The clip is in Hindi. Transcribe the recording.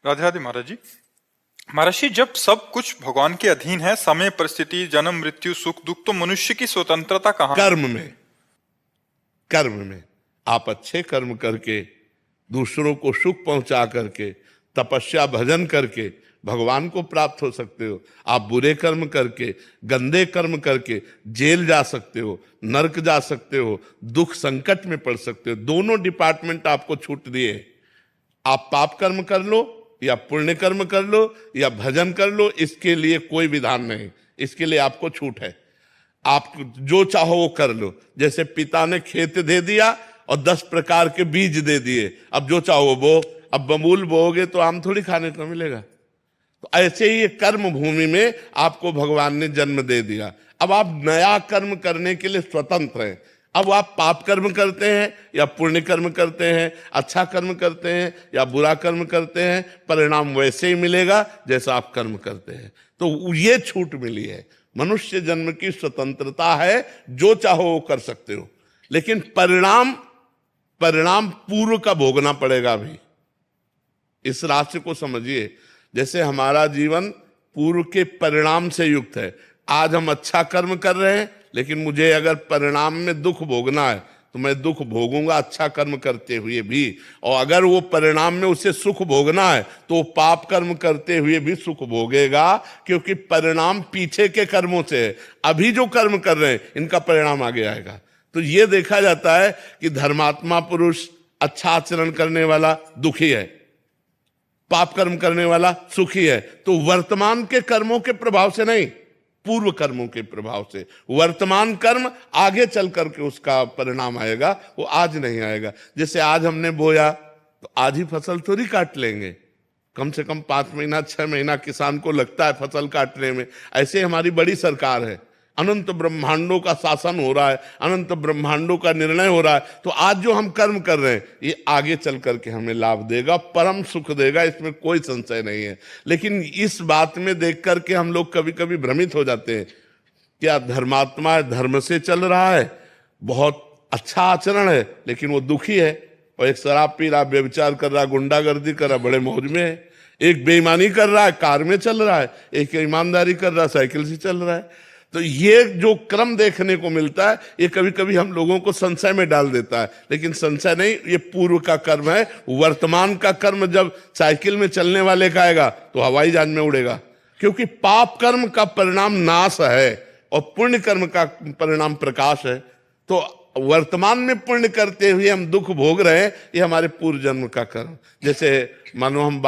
राधे राधे महाराज जी। महर्षि, जब सब कुछ भगवान के अधीन है, समय, परिस्थिति, जन्म, मृत्यु, सुख दुख, तो मनुष्य की स्वतंत्रता कहाँ? कर्म में आप अच्छे कर्म करके, दूसरों को सुख पहुंचा करके, तपस्या भजन करके भगवान को प्राप्त हो सकते हो। आप बुरे कर्म करके, गंदे कर्म करके जेल जा सकते हो, नरक जा सकते हो, दुख संकट में पड़ सकते हो। दोनों डिपार्टमेंट आपको छूट दिए। आप पाप कर्म कर लो या पुण्य कर्म कर लो या भजन कर लो, इसके लिए कोई विधान नहीं, इसके लिए आपको छूट है। आप जो चाहो वो कर लो। जैसे पिता ने खेत दे दिया और 10 प्रकार के बीज दे दिए, अब जो चाहो वो बो। अब बबूल बोओगे तो आम थोड़ी खाने को मिलेगा। तो ऐसे ही कर्म भूमि में आपको भगवान ने जन्म दे दिया। अब आप नया कर्म करने के लिए स्वतंत्र हैं। अब आप पाप कर्म करते हैं या पुण्य कर्म करते हैं, अच्छा कर्म करते हैं या बुरा कर्म करते हैं, परिणाम वैसे ही मिलेगा जैसा आप कर्म करते हैं। तो ये छूट मिली है। मनुष्य जन्म की स्वतंत्रता है, जो चाहो वो कर सकते हो, लेकिन परिणाम पूर्व का भोगना पड़ेगा। अभी इस राशि को समझिए, जैसे हमारा जीवन पूर्व के परिणाम से युक्त है। आज हम अच्छा कर्म कर रहे हैं, लेकिन मुझे अगर परिणाम में दुख भोगना है तो मैं दुख भोगूंगा अच्छा कर्म करते हुए भी। और अगर वो परिणाम में उसे सुख भोगना है तो वो पाप कर्म करते हुए भी सुख भोगेगा, क्योंकि परिणाम पीछे के कर्मों से है। अभी जो कर्म कर रहे हैं इनका परिणाम आगे आएगा। तो ये देखा जाता है कि धर्मात्मा पुरुष, अच्छा आचरण करने वाला दुखी है, पाप कर्म करने वाला सुखी है। तो वर्तमान के कर्मों के प्रभाव से नहीं, पूर्व कर्मों के प्रभाव से। वर्तमान कर्म आगे चल करके उसका परिणाम आएगा, वो आज नहीं आएगा। जैसे आज हमने बोया तो आज ही फसल थोड़ी काट लेंगे, कम से कम 5 महीना 6 महीना किसान को लगता है फसल काटने में। ऐसे हमारी बड़ी सरकार है, अनंत ब्रह्मांडों का शासन हो रहा है, अनंत ब्रह्मांडों का निर्णय हो रहा है। तो आज जो हम कर्म कर रहे हैं ये आगे चल करके हमें लाभ देगा, परम सुख देगा, इसमें कोई संशय नहीं है। लेकिन इस बात में देख करके हम लोग कभी कभी भ्रमित हो जाते हैं। क्या धर्मात्मा धर्म से चल रहा है, बहुत अच्छा आचरण है, लेकिन वो दुखी है। और एक शराब पी रहा, व्यभिचार कर रहा, गुंडागर्दी कर रहा, बड़े मौज में है। एक बेईमानी कर रहा है, कार में चल रहा है। एक ईमानदारी कर रहा है, साइकिल से चल रहा है। तो ये जो क्रम देखने को मिलता है, ये कभी कभी हम लोगों को संशय में डाल देता है। लेकिन संशय नहीं, ये पूर्व का कर्म है। वर्तमान का कर्म जब साइकिल में चलने वाले का आएगा तो हवाई जहाज में उड़ेगा, क्योंकि पाप कर्म का परिणाम नाश है और पुण्य कर्म का परिणाम प्रकाश है। तो वर्तमान में पुण्य करते हुए हम दुख भोग रहे हैं, ये हमारे पूर्व जन्म का कर्म। जैसे मानो हम